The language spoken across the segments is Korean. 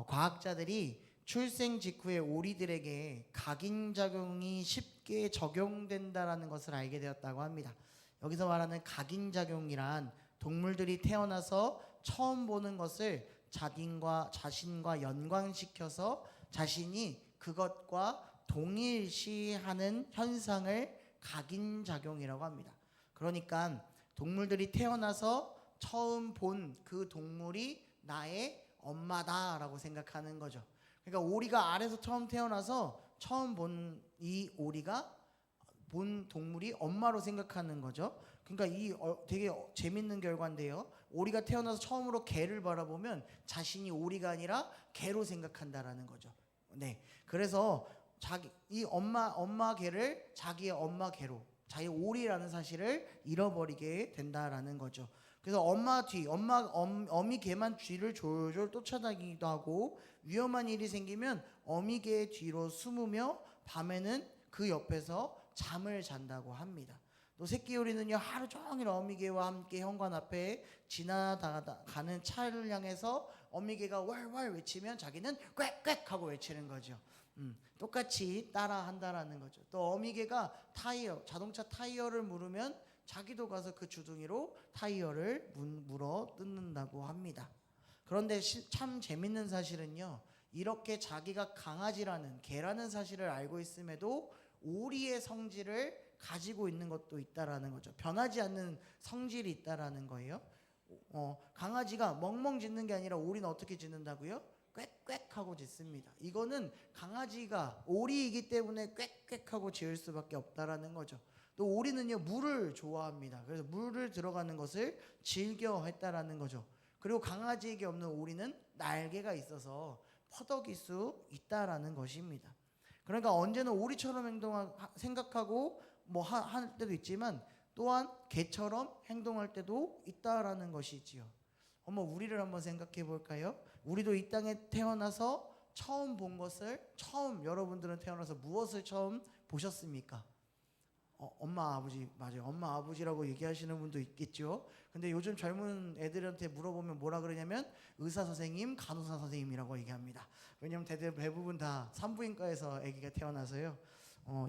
과학자들이 출생 직후에 오리들에게 각인작용이 쉽게 적용된다라는 것을 알게 되었다고 합니다. 여기서 말하는 각인작용이란 동물들이 태어나서 처음 보는 것을 자신과 연관시켜서 자신이 그것과 동일시하는 현상을 각인작용이라고 합니다. 그러니까 동물들이 태어나서 처음 본 그 동물이 나의 엄마다라고 생각하는 거죠. 그러니까 오리가 알에서 처음 태어나서 처음 본 이 오리가 본 동물이 엄마로 생각하는 거죠. 그러니까 되게 재밌는 결과인데요. 오리가 태어나서 처음으로 개를 바라보면 자신이 오리가 아니라 개로 생각한다라는 거죠. 네, 그래서 이 엄마 개를 자기의 엄마 개로, 자기 오리라는 사실을 잃어버리게 된다라는 거죠. 그래서 어미 개만 뒤를 졸졸 쫓아다니기도 하고, 위험한 일이 생기면 어미 개의 뒤로 숨으며 밤에는 그 옆에서 잠을 잔다고 합니다. 또 새끼 오리는요, 하루 종일 어미 개와 함께 현관 앞에 지나가는 차를 향해서 어미 개가 왈왈 외치면 자기는 꽥꽥 하고 외치는 거죠. 똑같이 따라 한다라는 거죠. 또 어미 개가 자동차 타이어를 물으면 자기도 가서 그 주둥이로 타이어를 물어 뜯는다고 합니다. 그런데 참 재밌는 사실은요, 이렇게 자기가 개라는 사실을 알고 있음에도 오리의 성질을 가지고 있는 것도 있다라는 거죠. 변하지 않는 성질이 있다라는 거예요. 강아지가 멍멍 짖는 게 아니라 오리는 어떻게 짖는다고요? 꽥꽥 하고 짖습니다. 이거는 강아지가 오리이기 때문에 꽥꽥 하고 짖을 수밖에 없다라는 거죠. 또 오리는요, 물을 좋아합니다. 그래서 물을 들어가는 것을 즐겨 했다라는 거죠. 그리고 강아지에게 없는 오리는 날개가 있어서 퍼덕일 수 있다라는 것입니다. 그러니까 언제는 오리처럼 생각하고 할 때도 있지만, 또한 개처럼 행동할 때도 있다라는 것이지요. 우리를 한번 생각해 볼까요? 우리도 이 땅에 태어나서 처음 본 것을, 여러분들은 태어나서 무엇을 처음 보셨습니까? 엄마 아버지, 맞아요. 엄마 아버지라고 얘기하시는 분도 있겠죠. 근데 요즘 젊은 애들한테 물어보면 뭐라 그러냐면 의사 선생님, 간호사 선생님이라고 얘기합니다. 왜냐면 대부분 다 산부인과에서 아기가 태어나서요.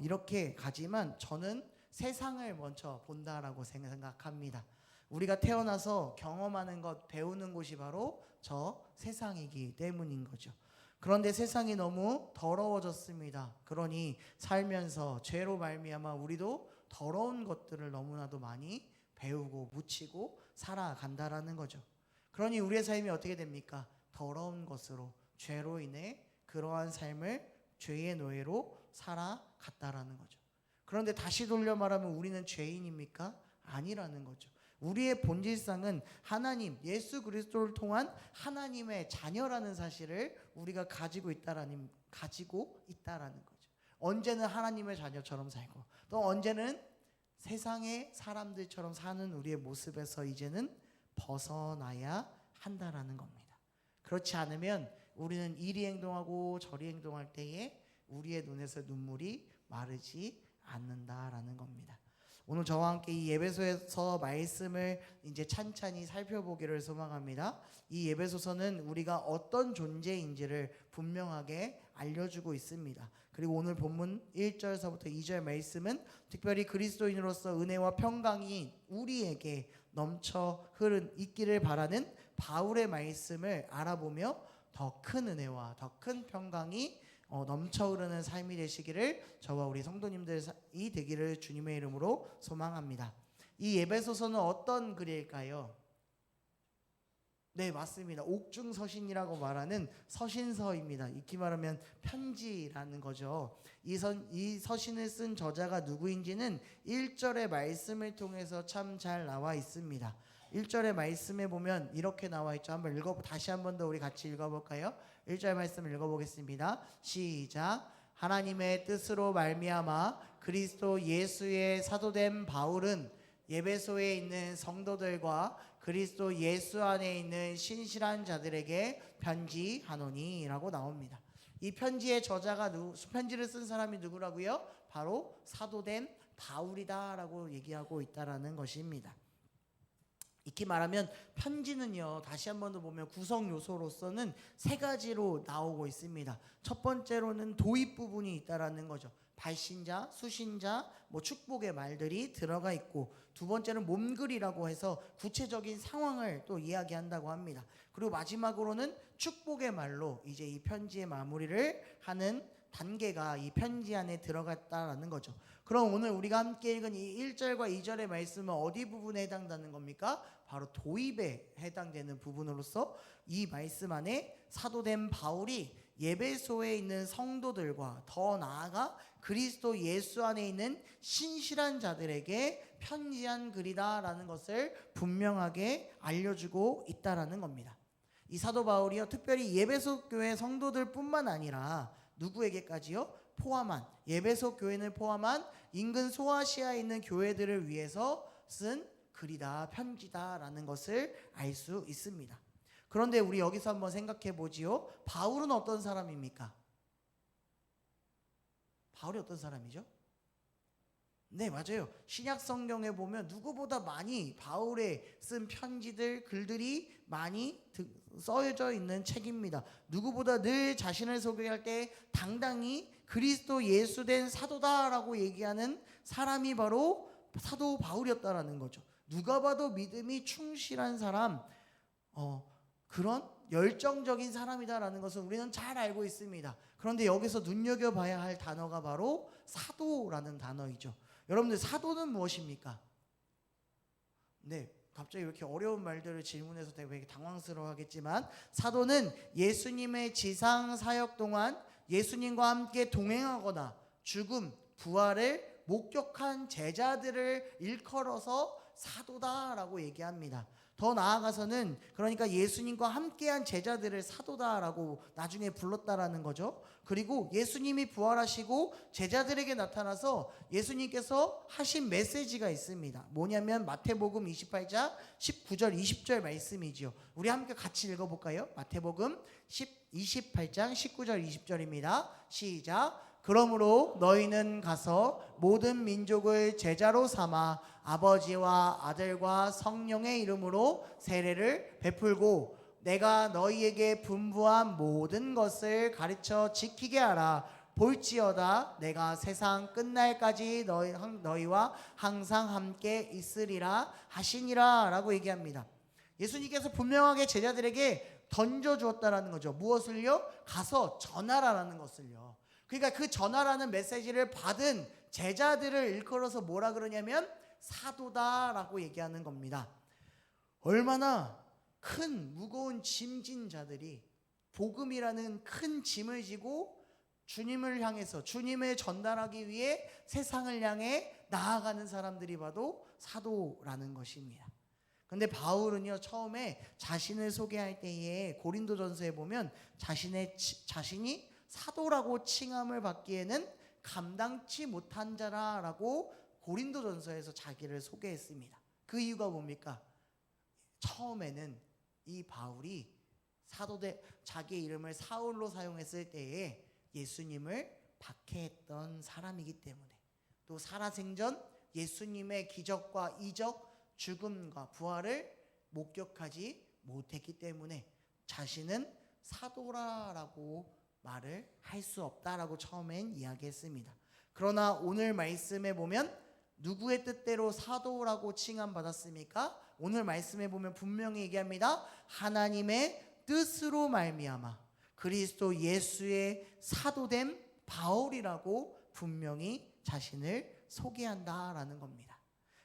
이렇게 가지만 저는 세상을 먼저 본다라고 생각합니다. 우리가 태어나서 경험하는 것, 배우는 곳이 바로 저 세상이기 때문인 거죠. 그런데 세상이 너무 더러워졌습니다. 그러니 살면서 죄로 말미암아 우리도 더러운 것들을 너무나도 많이 배우고 묻히고 살아간다라는 거죠. 그러니 우리의 삶이 어떻게 됩니까? 더러운 것으로, 죄로 인해 그러한 삶을 죄의 노예로 살아갔다라는 거죠. 그런데 다시 돌려 말하면 우리는 죄인입니까? 아니라는 거죠. 우리의 본질상은 하나님, 예수 그리스도를 통한 하나님의 자녀라는 사실을 우리가 가지고 있다라는 거죠. 언제는 하나님의 자녀처럼 살고, 또 언제는 세상의 사람들처럼 사는 우리의 모습에서 이제는 벗어나야 한다라는 겁니다. 그렇지 않으면 우리는 이리 행동하고 저리 행동할 때에 우리의 눈에서 눈물이 마르지 않는다라는 겁니다. 오늘 저와 함께 이 에베소서 말씀을 이제 찬찬히 살펴보기를 소망합니다. 이 에베소서는 우리가 어떤 존재인지를 분명하게 알려주고 있습니다. 그리고 오늘 본문 1절서부터 2절 말씀은 특별히 그리스도인으로서 은혜와 평강이 우리에게 넘쳐 있기를 바라는 바울의 말씀을 알아보며 더 큰 은혜와 더 큰 평강이 넘쳐 흐르는 삶이 되시기를 저와 우리 성도님들이 되기를 주님의 이름으로 소망합니다. 이 에베소서는 어떤 글일까요? 네, 맞습니다. 옥중서신이라고 말하는 서신서입니다. 익히 말하면 편지라는 거죠. 이 서신을 쓴 저자가 누구인지는 1절의 말씀을 통해서 참 잘 나와 있습니다. 1절의 말씀에 보면 이렇게 나와 있죠. 다시 한 번 더 우리 같이 읽어볼까요? 1절 말씀을 읽어보겠습니다. 시작. 하나님의 뜻으로 말미암아 그리스도 예수의 사도된 바울은 에베소에 있는 성도들과 그리스도 예수 안에 있는 신실한 자들에게 편지하노니 라고 나옵니다. 이 편지의 편지를 쓴 사람이 누구라고요? 바로 사도된 바울이다 라고 얘기하고 있다라는 것입니다. 익히 말하면 편지는요, 다시 한 번 더 보면 구성 요소로서는 세 가지로 나오고 있습니다. 첫 번째로는 도입 부분이 있다라는 거죠. 발신자, 수신자, 축복의 말들이 들어가 있고, 두 번째는 몸글이라고 해서 구체적인 상황을 또 이야기한다고 합니다. 그리고 마지막으로는 축복의 말로 이제 이 편지의 마무리를 하는 단계가 이 편지 안에 들어갔다라는 거죠. 그럼 오늘 우리가 함께 읽은 이 1절과 2절의 말씀은 어디 부분에 해당되는 겁니까? 바로 도입에 해당되는 부분으로서 이 말씀 안에 사도된 바울이 예배소에 있는 성도들과 더 나아가 그리스도 예수 안에 있는 신실한 자들에게 편지한 글이다라는 것을 분명하게 알려주고 있다라는 겁니다. 이 사도 바울이요, 특별히 예배소 교회 성도들뿐만 아니라 누구에게까지요? 포함한, 예배소 교회를 포함한 인근 소아시아에 있는 교회들을 위해서 쓴 글이다, 편지다라는 것을 알 수 있습니다. 그런데 우리 여기서 한번 생각해 보지요. 바울은 어떤 사람입니까? 바울이 어떤 사람이죠? 네, 맞아요. 신약 성경에 보면 누구보다 많이 바울의 쓴 편지들, 글들이 많이 써져 있는 책입니다. 누구보다 늘 자신을 소개할 때 당당히 그리스도 예수 된 사도다라고 얘기하는 사람이 바로 사도 바울이었다라는 거죠. 누가 봐도 믿음이 충실한 사람, 그런 열정적인 사람이다라는 것은 우리는 잘 알고 있습니다. 그런데 여기서 눈여겨봐야 할 단어가 바로 사도라는 단어이죠. 여러분들, 사도는 무엇입니까? 네, 갑자기 이렇게 어려운 말들을 질문해서 되게 당황스러워하겠지만, 사도는 예수님의 지상 사역 동안 예수님과 함께 동행하거나 죽음, 부활을 목격한 제자들을 일컬어서 사도다라고 얘기합니다. 더 나아가서는 그러니까 예수님과 함께한 제자들을 사도다라고 나중에 불렀다라는 거죠. 그리고 예수님이 부활하시고 제자들에게 나타나서 예수님께서 하신 메시지가 있습니다. 뭐냐면 마태복음 28장 19절 20절 말씀이지요. 우리 함께 같이 읽어볼까요? 마태복음 28장 19절 20절입니다. 시작. 그러므로 너희는 가서 모든 민족을 제자로 삼아 아버지와 아들과 성령의 이름으로 세례를 베풀고 내가 너희에게 분부한 모든 것을 가르쳐 지키게 하라. 볼지어다 내가 세상 끝날까지 너희와 항상 함께 있으리라 하시니라 라고 얘기합니다. 예수님께서 분명하게 제자들에게 던져주었다라는 거죠. 무엇을요? 가서 전하라라는 것을요. 그러니까 그 전하라는 메시지를 받은 제자들을 일컬어서 뭐라 그러냐면 사도다라고 얘기하는 겁니다. 얼마나 큰 무거운 짐진 자들이 복음이라는 큰 짐을 지고 주님을 향해서 주님을 전달하기 위해 세상을 향해 나아가는 사람들이 봐도 사도라는 것입니다. 근데 바울은요, 처음에 자신을 소개할 때에 고린도전서에 보면 자신이 사도라고 칭함을 받기에는 감당치 못한 자라라고 고린도전서에서 자기를 소개했습니다. 그 이유가 뭡니까? 처음에는 이 바울이 자기의 이름을 사울로 사용했을 때에 예수님을 박해했던 사람이기 때문에, 또 살아생전 예수님의 기적과 이적, 죽음과 부활을 목격하지 못했기 때문에 자신은 사도라라고 말을 할 수 없다라고 처음엔 이야기했습니다. 그러나 오늘 말씀에 보면 누구의 뜻대로 사도라고 칭함받았습니까? 오늘 말씀에 보면 분명히 얘기합니다. 하나님의 뜻으로 말미암아 그리스도 예수의 사도된 바울이라고 분명히 자신을 소개한다라는 겁니다.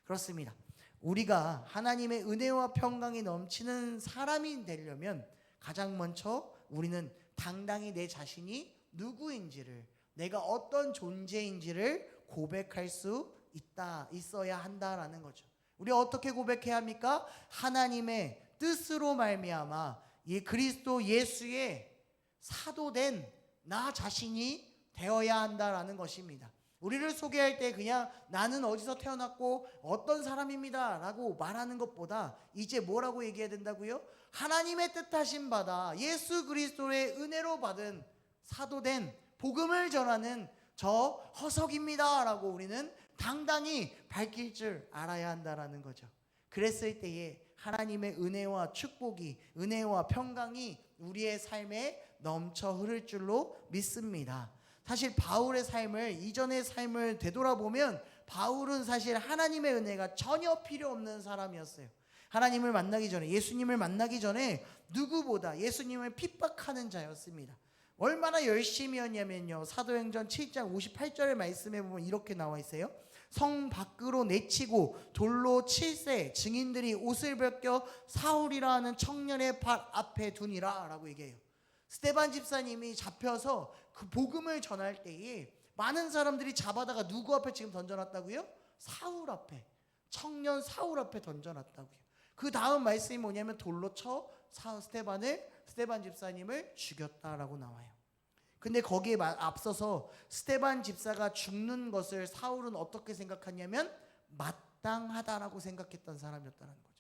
그렇습니다. 우리가 하나님의 은혜와 평강이 넘치는 사람이 되려면 가장 먼저 우리는 당당히 내 자신이 누구인지를, 내가 어떤 존재인지를 고백할 수 있어야 한다라는 거죠. 우리 어떻게 고백해야 합니까? 하나님의 뜻으로 말미암아 이 그리스도 예수의 사도된 나 자신이 되어야 한다라는 것입니다. 우리를 소개할 때 그냥 나는 어디서 태어났고 어떤 사람입니다 라고 말하는 것보다 이제 뭐라고 얘기해야 된다고요? 하나님의 뜻하신 바다 예수 그리스도의 은혜로 받은 사도된 복음을 전하는 저 허석입니다 라고 우리는 당당히 밝힐 줄 알아야 한다라는 거죠. 그랬을 때에 하나님의 은혜와 축복이, 은혜와 평강이 우리의 삶에 넘쳐 흐를 줄로 믿습니다. 사실 바울의 삶을, 이전의 삶을 되돌아보면 바울은 사실 하나님의 은혜가 전혀 필요 없는 사람이었어요. 하나님을 만나기 전에, 예수님을 만나기 전에 누구보다 예수님을 핍박하는 자였습니다. 얼마나 열심히 했냐면요, 사도행전 7장 58절의 말씀에 보면 이렇게 나와 있어요. 성 밖으로 내치고 돌로 칠세 증인들이 옷을 벗겨 사울이라 하는 청년의 발 앞에 두니라 라고 얘기해요. 스데반 집사님이 잡혀서 그 복음을 전할 때에 많은 사람들이 잡아다가 누구 앞에 지금 던져놨다고요? 사울 앞에, 청년 사울 앞에 던져놨다고요. 그 다음 말씀이 뭐냐면 돌로 쳐 스데반 집사님을 죽였다라고 나와요. 근데 거기에 앞서서 스데반 집사가 죽는 것을 사울은 어떻게 생각하냐면 마땅하다라고 생각했던 사람이었다는 거죠.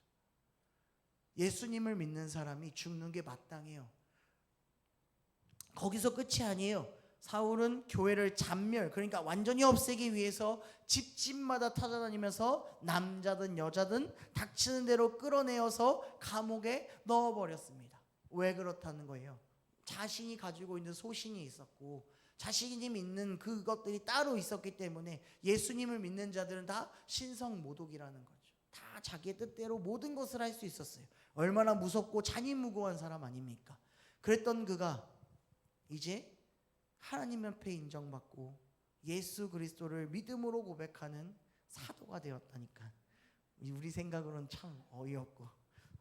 예수님을 믿는 사람이 죽는 게 마땅해요. 거기서 끝이 아니에요. 사울은 교회를 잔멸, 그러니까 완전히 없애기 위해서 집집마다 찾아다니면서 남자든 여자든 닥치는 대로 끌어내어서 감옥에 넣어버렸습니다. 왜 그렇다는 거예요? 자신이 가지고 있는 소신이 있었고 자신이 믿는 그것들이 따로 있었기 때문에 예수님을 믿는 자들은 다 신성모독이라는 거죠. 다 자기의 뜻대로 모든 것을 할 수 있었어요. 얼마나 무섭고 잔인무고한 사람 아닙니까? 그랬던 그가 이제 하나님 앞에 인정받고 예수 그리스도를 믿음으로 고백하는 사도가 되었다니까. 우리 생각으로는 참 어이없고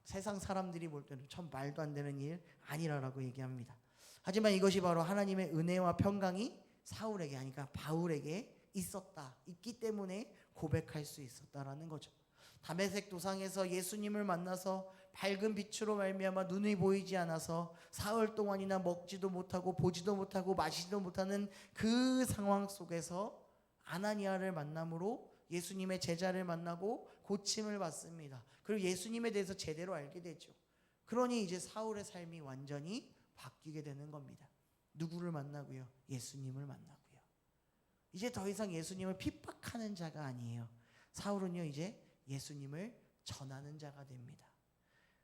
세상 사람들이 볼 때는 참 말도 안 되는 일 아니라고 얘기합니다. 하지만 이것이 바로 하나님의 은혜와 평강이 사울에게, 아니까 바울에게 있기 때문에 고백할 수 있었다라는 거죠. 다메섹 도상에서 예수님을 만나서 밝은 빛으로 말미암아 눈이 보이지 않아서 사흘 동안이나 먹지도 못하고 보지도 못하고 마시지도 못하는 그 상황 속에서 아나니아를 만남으로 예수님의 제자를 만나고 고침을 받습니다. 그리고 예수님에 대해서 제대로 알게 되죠. 그러니 이제 사울의 삶이 완전히 바뀌게 되는 겁니다. 누구를 만나고요? 예수님을 만나고요. 이제 더 이상 예수님을 핍박하는 자가 아니에요. 사울은요 이제 예수님을 전하는 자가 됩니다.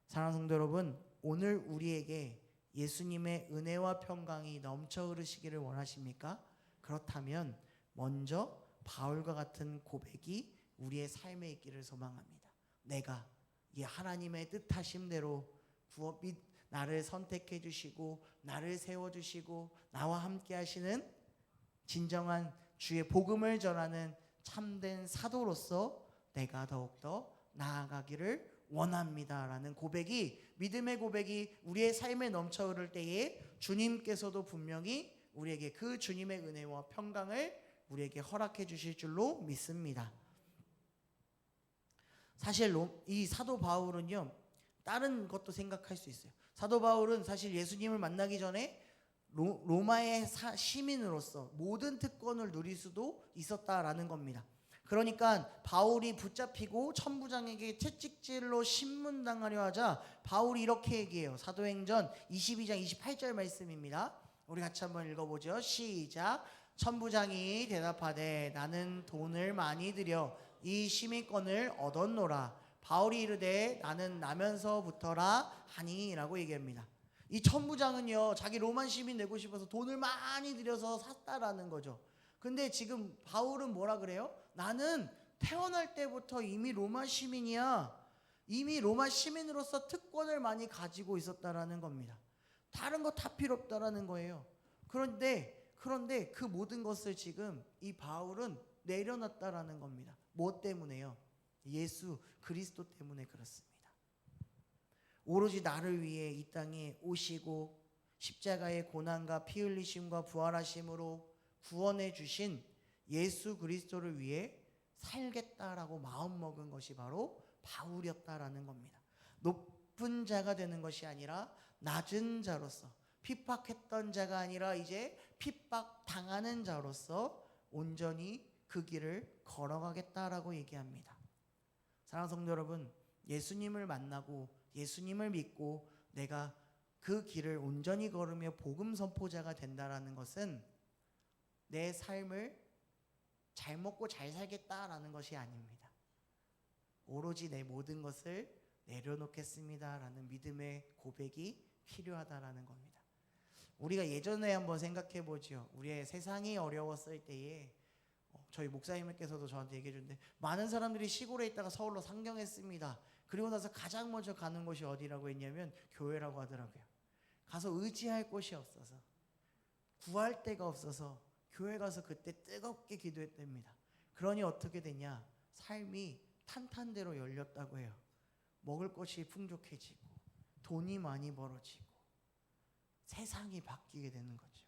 사랑하는 성도 여러분, 오늘 우리에게 예수님의 은혜와 평강이 넘쳐 흐르시기를 원하십니까? 그렇다면 먼저 바울과 같은 고백이 우리의 삶에 있기를 소망합니다. 내가 이 하나님의 뜻하심대로 나를 선택해 주시고 나를 세워 주시고 나와 함께 하시는 진정한 주의 복음을 전하는 참된 사도로서 내가 더욱더 나아가기를 원합니다라는 고백이, 믿음의 고백이 우리의 삶에 넘쳐 흐를 때에 주님께서도 분명히 우리에게 그 주님의 은혜와 평강을 우리에게 허락해 주실 줄로 믿습니다. 사실 이 사도 바울은요 다른 것도 생각할 수 있어요. 사도 바울은 사실 예수님을 만나기 전에 로마의 시민으로서 모든 특권을 누릴 수도 있었다라는 겁니다. 그러니까 바울이 붙잡히고 천부장에게 채찍질로 신문당하려 하자 바울이 이렇게 얘기해요. 사도행전 22장 28절 말씀입니다. 우리 같이 한번 읽어보죠. 시작. 천부장이 대답하되 나는 돈을 많이 들여 이 시민권을 얻었노라. 바울이 이르되 나는 나면서부터라 하니 라고 얘기합니다. 이 천부장은요 자기 로만 시민 되고 싶어서 돈을 많이 들여서 샀다라는 거죠. 근데 지금 바울은 뭐라 그래요? 나는 태어날 때부터 이미 로마 시민이야. 이미 로마 시민으로서 특권을 많이 가지고 있었다라는 겁니다. 다른 거 다 필요 없다라는 거예요. 그런데 그 모든 것을 지금 이 바울은 내려놨다라는 겁니다. 뭐 때문에요? 예수 그리스도 때문에 그렇습니다. 오로지 나를 위해 이 땅에 오시고 십자가의 고난과 피 흘리심과 부활하심으로 구원해 주신 예수 그리스도를 위해 살겠다라고 마음먹은 것이 바로 바울이었다라는 겁니다. 높은 자가 되는 것이 아니라 낮은 자로서, 핍박했던 자가 아니라 이제 핍박당하는 자로서 온전히 그 길을 걸어가겠다라고 얘기합니다. 사랑하는 성도 여러분, 예수님을 만나고 예수님을 믿고 내가 그 길을 온전히 걸으며 복음 선포자가 된다라는 것은 내 삶을 잘 먹고 잘 살겠다라는 것이 아닙니다. 오로지 내 모든 것을 내려놓겠습니다라는 믿음의 고백이 필요하다라는 겁니다. 우리가 예전에 한번 생각해 보죠. 우리의 세상이 어려웠을 때에 저희 목사님께서도 저한테 얘기해 주는데, 많은 사람들이 시골에 있다가 서울로 상경했습니다. 그리고 나서 가장 먼저 가는 곳이 어디라고 했냐면 교회라고 하더라고요. 가서 의지할 곳이 없어서, 구할 데가 없어서 교회 가서 그때 뜨겁게 기도했답니다. 그러니 어떻게 되냐? 삶이 탄탄대로 열렸다고 해요. 먹을 것이 풍족해지고 돈이 많이 벌어지고 세상이 바뀌게 되는 거죠.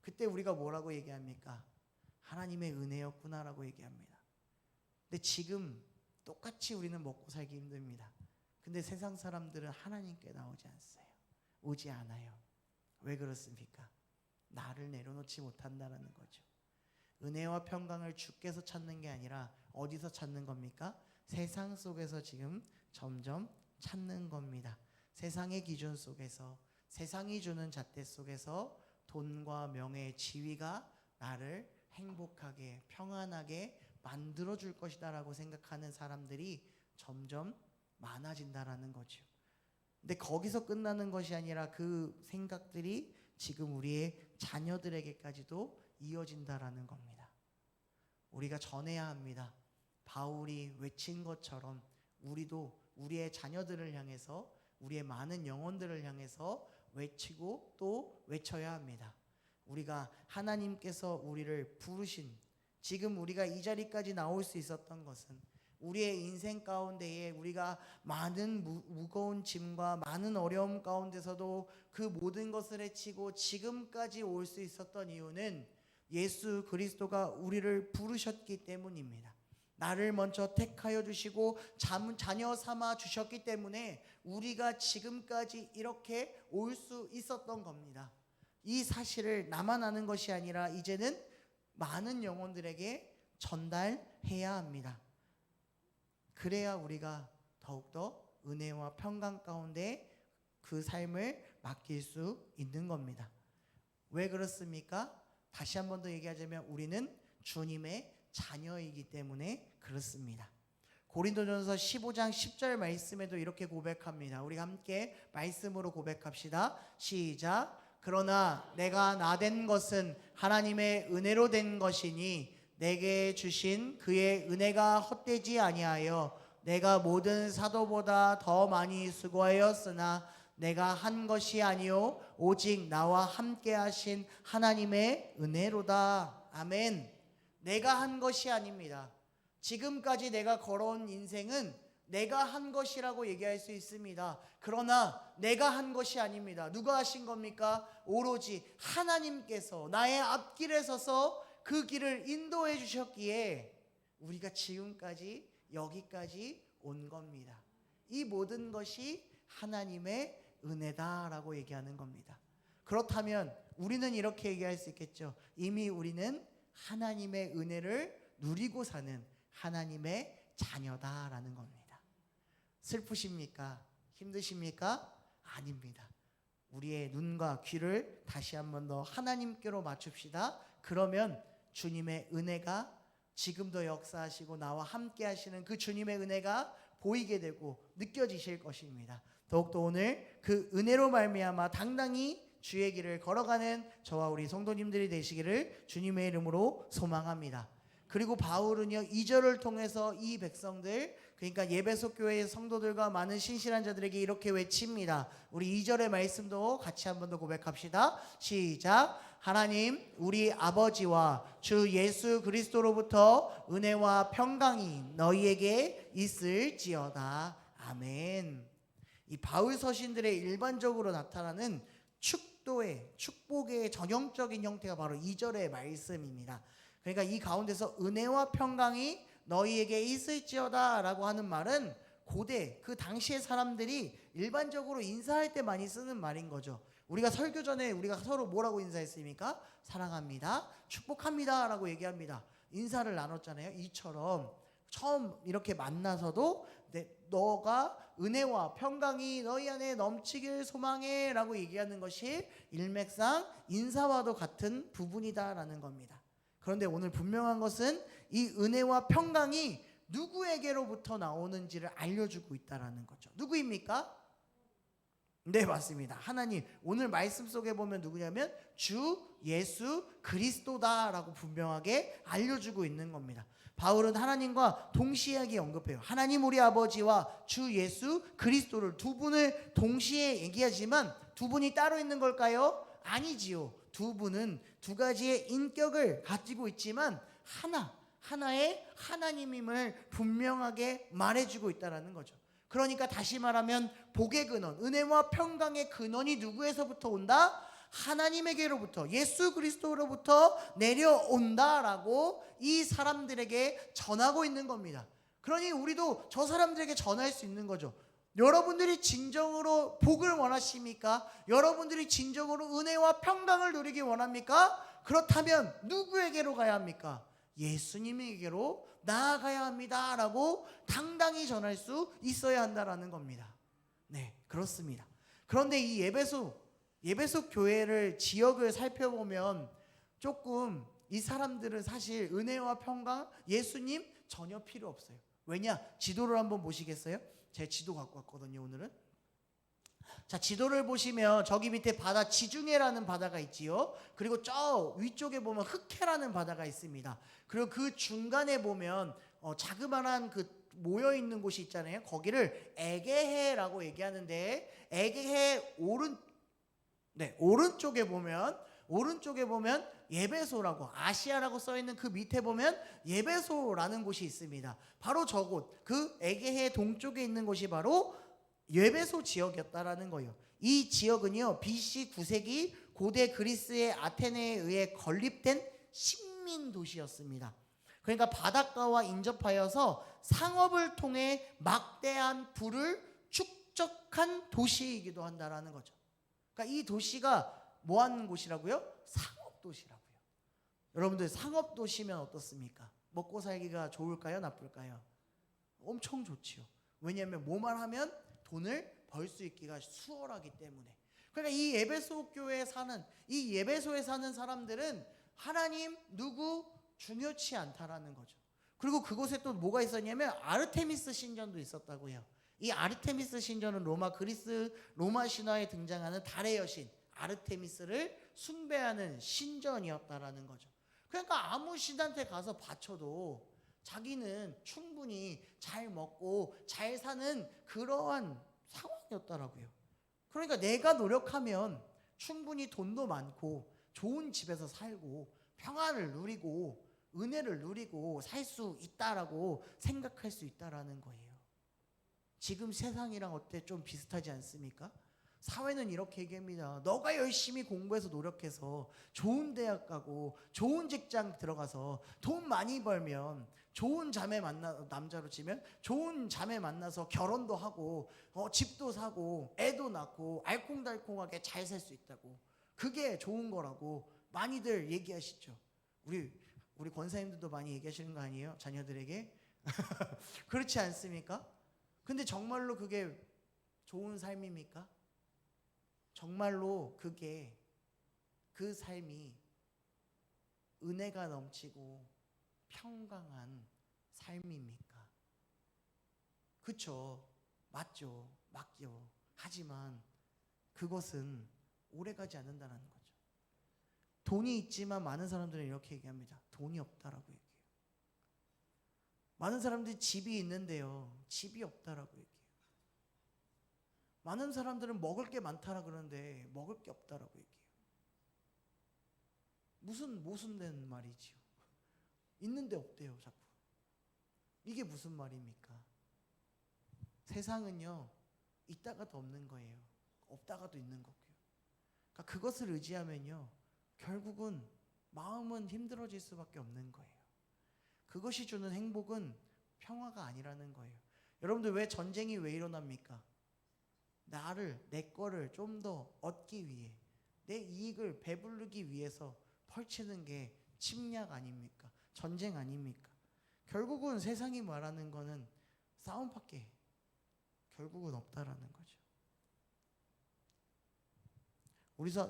그때 우리가 뭐라고 얘기합니까? 하나님의 은혜였구나라고 얘기합니다. 근데 지금 똑같이 우리는 먹고 살기 힘듭니다. 근데 세상 사람들은 하나님께 나오지 않어요. 오지 않아요. 왜 그렇습니까? 나를 내려놓지 못한다는 거죠. 은혜와 평강을 주께서 찾는 게 아니라 어디서 찾는 겁니까? 세상 속에서 지금 점점 찾는 겁니다. 세상의 기준 속에서, 세상이 주는 잣대 속에서 돈과 명예, 지위가 나를 행복하게, 평안하게 만들어줄 것이다 라고 생각하는 사람들이 점점 많아진다라는 거죠. 근데 거기서 끝나는 것이 아니라 그 생각들이 지금 우리의 자녀들에게까지도 이어진다라는 겁니다. 우리가 전해야 합니다. 바울이 외친 것처럼 우리도 우리의 자녀들을 향해서, 우리의 많은 영혼들을 향해서 외치고 또 외쳐야 합니다. 우리가 하나님께서 우리를 부르신, 지금 우리가 이 자리까지 나올 수 있었던 것은 우리의 인생 가운데에 우리가 많은 무거운 짐과 많은 어려움 가운데서도 그 모든 것을 헤치고 지금까지 올 수 있었던 이유는 예수 그리스도가 우리를 부르셨기 때문입니다. 나를 먼저 택하여 주시고 자녀 삼아 주셨기 때문에 우리가 지금까지 이렇게 올 수 있었던 겁니다. 이 사실을 나만 아는 것이 아니라 이제는 많은 영혼들에게 전달해야 합니다. 그래야 우리가 더욱더 은혜와 평강 가운데 그 삶을 맡길 수 있는 겁니다. 왜 그렇습니까? 다시 한 번 더 얘기하자면 우리는 주님의 자녀이기 때문에 그렇습니다. 고린도전서 15장 10절 말씀에도 이렇게 고백합니다. 우리 함께 말씀으로 고백합시다. 시작. 그러나 내가 나된 것은 하나님의 은혜로 된 것이니 내게 주신 그의 은혜가 헛되지 아니하여 내가 모든 사도보다 더 많이 수고하였으나 내가 한 것이 아니요 오직 나와 함께 하신 하나님의 은혜로다. 아멘. 내가 한 것이 아닙니다. 지금까지 내가 걸어온 인생은 내가 한 것이라고 얘기할 수 있습니다. 그러나 내가 한 것이 아닙니다. 누가 하신 겁니까? 오로지 하나님께서 나의 앞길에 서서 그 길을 인도해 주셨기에 우리가 지금까지 여기까지 온 겁니다. 이 모든 것이 하나님의 은혜다라고 얘기하는 겁니다. 그렇다면 우리는 이렇게 얘기할 수 있겠죠. 이미 우리는 하나님의 은혜를 누리고 사는 하나님의 자녀다라는 겁니다. 슬프십니까? 힘드십니까? 아닙니다. 우리의 눈과 귀를 다시 한 번 더 하나님께로 맞춥시다. 그러면 주님의 은혜가 지금도 역사하시고 나와 함께 하시는 그 주님의 은혜가 보이게 되고 느껴지실 것입니다. 더욱더 오늘 그 은혜로 말미암아 당당히 주의 길을 걸어가는 저와 우리 성도님들이 되시기를 주님의 이름으로 소망합니다. 그리고 바울은요 2절을 통해서 이 백성들, 그러니까 예배소 교회의 성도들과 많은 신실한 자들에게 이렇게 외칩니다. 우리 2절의 말씀도 같이 한 번 더 고백합시다. 시작. 하나님 우리 아버지와 주 예수 그리스도로부터 은혜와 평강이 너희에게 있을지어다. 아멘. 이 바울 서신들의 일반적으로 나타나는 축복의 전형적인 형태가 바로 2절의 말씀입니다. 그러니까 이 가운데서 은혜와 평강이 너희에게 있을지어다 라고 하는 말은 고대 그 당시의 사람들이 일반적으로 인사할 때 많이 쓰는 말인 거죠. 우리가 설교 전에 우리가 서로 뭐라고 인사했습니까? 사랑합니다, 축복합니다 라고 얘기합니다. 인사를 나눴잖아요. 이처럼 처음 이렇게 만나서도 너가 은혜와 평강이 너희 안에 넘치길 소망해 라고 얘기하는 것이 일맥상 인사와도 같은 부분이다 라는 겁니다. 그런데 오늘 분명한 것은 이 은혜와 평강이 누구에게로부터 나오는지를 알려주고 있다라는 거죠. 누구입니까? 네, 맞습니다. 하나님. 오늘 말씀 속에 보면 누구냐면 주 예수 그리스도다라고 분명하게 알려주고 있는 겁니다. 바울은 하나님과 동시에 언급해요. 하나님 우리 아버지와 주 예수 그리스도를 두 분을 동시에 얘기하지만 두 분이 따로 있는 걸까요? 아니지요. 두 분은 두 가지의 인격을 가지고 있지만 하나의 하나님임을 분명하게 말해주고 있다는 거죠. 그러니까 다시 말하면 복의 근원, 은혜와 평강의 근원이 누구에서부터 온다? 하나님에게로부터, 예수 그리스도로부터 내려온다라고 이 사람들에게 전하고 있는 겁니다. 그러니 우리도 저 사람들에게 전할 수 있는 거죠. 여러분들이 진정으로 복을 원하십니까? 여러분들이 진정으로 은혜와 평강을 누리기 원합니까? 그렇다면 누구에게로 가야 합니까? 예수님에게로 나아가야 합니다 라고 당당히 전할 수 있어야 한다라는 겁니다. 네, 그렇습니다. 그런데 이 예배소 교회를 지역을 살펴보면 조금 이 사람들은 사실 은혜와 평강, 예수님 전혀 필요 없어요. 왜냐? 지도를 한번 보시겠어요? 제 지도 갖고 왔거든요, 오늘은. 자, 지도를 보시면 저기 밑에 바다 지중해라는 바다가 있지요. 그리고 저 위쪽에 보면 흑해라는 바다가 있습니다. 그리고 그 중간에 보면 자그마한 그 모여 있는 곳이 있잖아요. 거기를 에게해라고 얘기하는데 에게해 오른쪽에 보면 예배소라고 아시아라고 써 있는 그 밑에 보면 예배소라는 곳이 있습니다. 바로 저곳 그 에게해 동쪽에 있는 곳이 바로 예배소 지역이었다라는 거예요. 이 지역은요 BC 9세기 고대 그리스의 아테네에 의해 건립된 식민 도시였습니다. 그러니까 바닷가와 인접하여서 상업을 통해 막대한 부를 축적한 도시이기도 한다라는 거죠. 그러니까 이 도시가 뭐 하는 곳이라고요? 상업 도시라고요. 여러분들 상업 도시면 어떻습니까? 먹고 살기가 좋을까요? 나쁠까요? 엄청 좋지요. 왜냐하면 뭐만 하면 돈을 벌 수 있기가 수월하기 때문에. 그러니까 이 예배소에 사는 사람들은 하나님 누구 중요치 않다라는 거죠. 그리고 그곳에 또 뭐가 있었냐면 아르테미스 신전도 있었다고요. 이 아르테미스 신전은 로마 신화에 등장하는 달의 여신 아르테미스를 숭배하는 신전이었다라는 거죠. 그러니까 아무 신한테 가서 바쳐도 자기는 충분히 잘 먹고 잘 사는 그러한 상황이었더라고요. 그러니까 내가 노력하면 충분히 돈도 많고 좋은 집에서 살고 평안을 누리고 은혜를 누리고 살 수 있다라고 생각할 수 있다라는 거예요. 지금 세상이랑 어때? 좀 비슷하지 않습니까? 사회는 이렇게 얘기합니다. 너가 열심히 공부해서 노력해서 좋은 대학 가고 좋은 직장 들어가서 돈 많이 벌면 좋은 자매 남자로 치면 좋은 자매 만나서 결혼도 하고 집도 사고 애도 낳고 알콩달콩하게 잘 살 수 있다고. 그게 좋은 거라고 많이들 얘기하시죠. 우리 권사님들도 많이 얘기하시는 거 아니에요? 자녀들에게? 그렇지 않습니까? 근데 정말로 그게 좋은 삶입니까? 정말로 그 삶이 은혜가 넘치고 평강한 삶입니까? 그쵸? 맞죠? 하지만 그것은 오래가지 않는다는 거죠. 돈이 있지만 많은 사람들은 이렇게 얘기합니다. 돈이 없다라고 얘기해요. 많은 사람들이 집이 있는데요, 집이 없다라고 얘기해요. 많은 사람들은 먹을 게 많다라 그러는데 먹을 게 없다라고 얘기해요. 무슨 모순된 말이지요. 있는데 없대요, 자꾸. 이게 무슨 말입니까? 세상은요, 있다가도 없는 거예요. 없다가도 있는 거고요. 그러니까 그것을 의지하면요, 결국은 마음은 힘들어질 수밖에 없는 거예요. 그것이 주는 행복은 평화가 아니라는 거예요. 여러분들 왜 전쟁이 왜 일어납니까? 내 거를 좀 더 얻기 위해, 내 이익을 배부르기 위해서 펼치는 게 침략 아닙니까? 전쟁 아닙니까? 결국은 세상이 말하는 거는 싸움밖에 결국은 없다라는 거죠.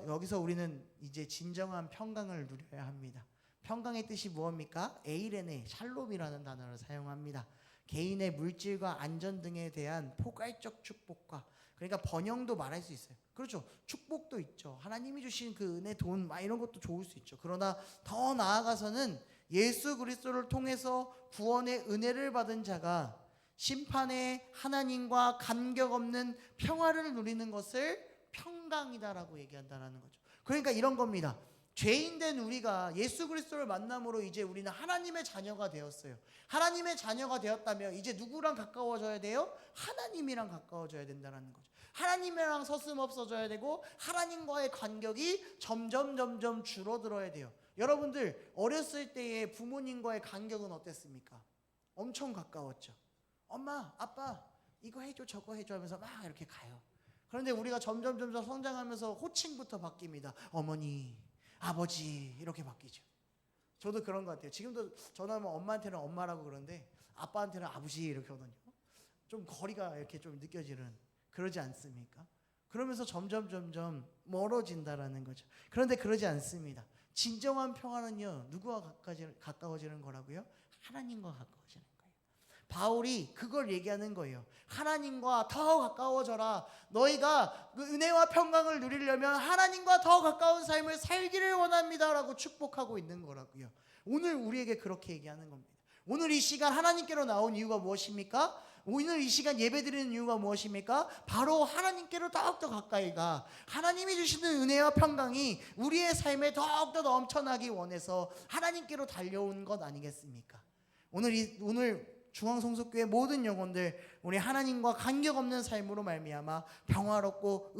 여기서 우리는 이제 진정한 평강을 누려야 합니다. 평강의 뜻이 무엇입니까? 에이레네, 샬롬이라는 단어를 사용합니다. 개인의 물질과 안전 등에 대한 포괄적 축복과, 그러니까 번영도 말할 수 있어요. 그렇죠. 축복도 있죠. 하나님이 주신 그 은혜, 돈 막 이런 것도 좋을 수 있죠. 그러나 더 나아가서는 예수 그리스도를 통해서 구원의 은혜를 받은 자가 심판의 하나님과 간격 없는 평화를 누리는 것을 평강이다라고 얘기한다라는 거죠. 그러니까 이런 겁니다. 죄인된 우리가 예수 그리스도를 만남으로 이제 우리는 하나님의 자녀가 되었어요. 하나님의 자녀가 되었다면 이제 누구랑 가까워져야 돼요? 하나님이랑 가까워져야 된다는 거죠. 하나님이랑 서슴없어져야 되고 하나님과의 간격이 점점 줄어들어야 돼요. 여러분들 어렸을 때의 부모님과의 간격은 어땠습니까? 엄청 가까웠죠. 엄마, 아빠 이거 해줘 저거 해줘 하면서 막 이렇게 가요. 그런데 우리가 점점 성장하면서 호칭부터 바뀝니다. 어머니, 아버지 이렇게 바뀌죠. 저도 그런 것 같아요. 지금도 전화하면 엄마한테는 엄마라고 그러는데 아빠한테는 아버지 이렇게 하거든요. 좀 거리가 이렇게 좀 느껴지는, 그러지 않습니까? 그러면서 점점 멀어진다라는 거죠. 그런데 그러지 않습니다. 진정한 평화는요, 누구와 가까워지는 거라고요? 하나님과 가까워지는 거예요. 바울이 그걸 얘기하는 거예요. 하나님과 더 가까워져라. 너희가 그 은혜와 평강을 누리려면 하나님과 더 가까운 삶을 살기를 원합니다 라고 축복하고 있는 거라고요. 오늘 우리에게 그렇게 얘기하는 겁니다. 오늘 이 시간 하나님께로 나온 이유가 무엇입니까? 오늘 이 시간 예배드리는 이유가 무엇입니까? 바로 하나님께로 더욱더 가까이 가, 하나님이 주시는 은혜와 평강이 우리의 삶에 더욱더 넘쳐나기 원해서 하나님께로 달려온 것 아니겠습니까? 오늘 중앙성소교회 모든 영혼들, 우리 하나님과 간격 없는 삶으로 말미암아 평화롭고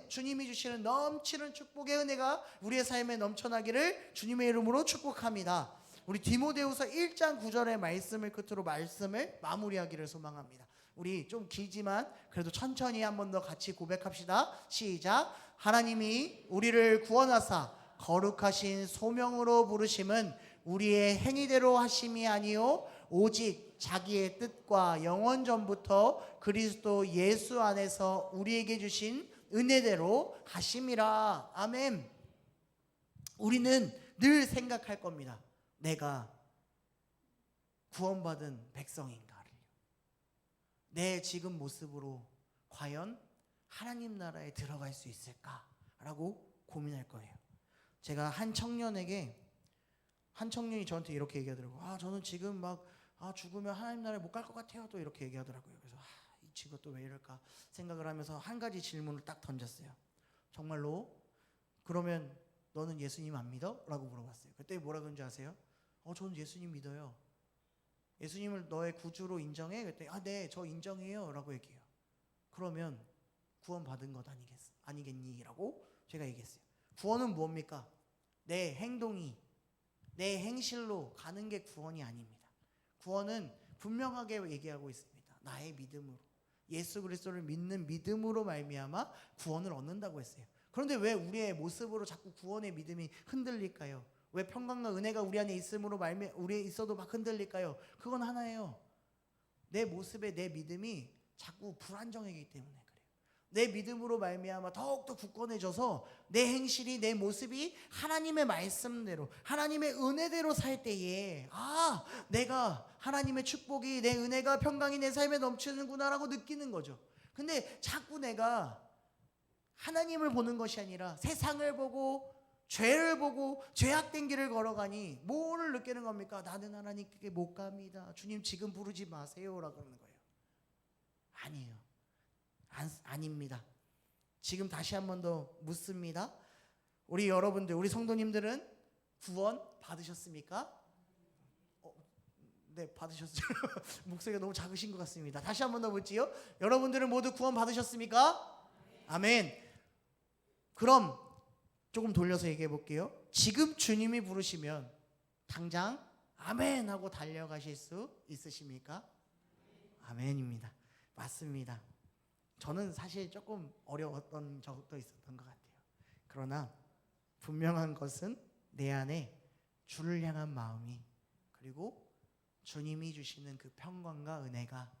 주님이 주시는 넘치는 축복의 은혜가 우리의 삶에 넘쳐나기를 주님의 이름으로 축복합니다. 우리 디모데후서 1장 9절의 말씀을 끝으로 말씀을 마무리하기를 소망합니다. 우리 좀 길지만 그래도 천천히 한 번 더 같이 고백합시다. 시작. 하나님이 우리를 구원하사 거룩하신 소명으로 부르심은 우리의 행위대로 하심이 아니요 오직 자기의 뜻과 영원 전부터 그리스도 예수 안에서 우리에게 주신 은혜대로 하심이라. 아멘. 우리는 늘 생각할 겁니다. 내가 구원받은 백성인가를, 내 지금 모습으로 과연 하나님 나라에 들어갈 수 있을까라고 고민할 거예요. 제가 한 청년이 저한테 이렇게 얘기하더라고요. 저는 지금 죽으면 하나님 나라에 못 갈 것 같아요. 또 이렇게 얘기하더라고요. 그래서 이 친구 또 왜 이럴까 생각을 하면서 한 가지 질문을 딱 던졌어요. 정말로 그러면 너는 예수님 안 믿어? 라고 물어봤어요. 그때 뭐라 그런지 아세요? 저는 예수님 믿어요. 예수님을 너의 구주로 인정해? 그랬더니 네, 저 인정해요 라고 얘기해요. 그러면 구원 받은 것 아니겠니? 라고 제가 얘기했어요. 구원은 뭡니까? 내 행동이, 내 행실로 가는 게 구원이 아닙니다. 구원은 분명하게 얘기하고 있습니다. 나의 믿음으로, 예수 그리스도를 믿는 믿음으로 말미암아 구원을 얻는다고 했어요. 그런데 왜 우리의 모습으로 자꾸 구원의 믿음이 흔들릴까요? 왜 평강과 은혜가 우리 안에 있음으로 우리에 있어도 막 흔들릴까요? 그건 하나예요. 내 모습에 내 믿음이 자꾸 불안정하기 때문에 그래요. 내 믿음으로 말미암아 더욱더 굳건해져서 내 행실이, 내 모습이 하나님의 말씀대로, 하나님의 은혜대로 살 때에 내가 하나님의 축복이, 내 은혜가, 평강이 내 삶에 넘치는구나 라고 느끼는 거죠. 근데 자꾸 내가 하나님을 보는 것이 아니라 세상을 보고 죄를 보고 죄악된 길을 걸어가니 뭐를 느끼는 겁니까? 나는 하나님께 못 갑니다. 주님 지금 부르지 마세요 라고 그러는 거예요. 아니에요. 아닙니다. 지금 다시 한 번 더 묻습니다. 우리 여러분들, 우리 성도님들은 구원 받으셨습니까? 네, 받으셨어요. 목소리가 너무 작으신 것 같습니다. 다시 한 번 더 묻지요. 여러분들은 모두 구원 받으셨습니까? 아멘. 그럼 조금 돌려서 얘기해 볼게요. 지금 주님이 부르시면 당장 아멘 하고 달려가실 수 있으십니까? 아멘입니다. 맞습니다. 저는 사실 조금 어려웠던 적도 있었던 것 같아요. 그러나 분명한 것은 내 안에 주를 향한 마음이, 그리고 주님이 주시는 그 평강과 은혜가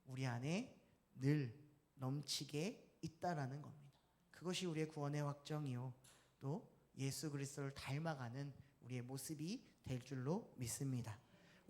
우리 안에 늘 넘치게 있다라는 겁니다. 그것이 우리의 구원의 확정이요, 또 예수 그리스도를 닮아가는 우리의 모습이 될 줄로 믿습니다.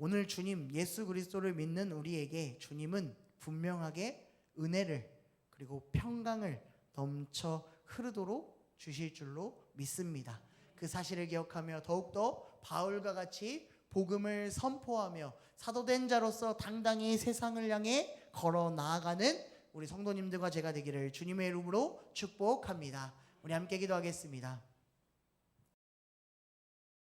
오늘 주님 예수 그리스도를 믿는 우리에게 주님은 분명하게 은혜를 그리고 평강을 넘쳐 흐르도록 주실 줄로 믿습니다. 그 사실을 기억하며 더욱더 바울과 같이 복음을 선포하며 사도된 자로서 당당히 세상을 향해 걸어 나아가는 우리 성도님들과 제가 되기를 주님의 이름으로 축복합니다. 우리 함께 기도하겠습니다.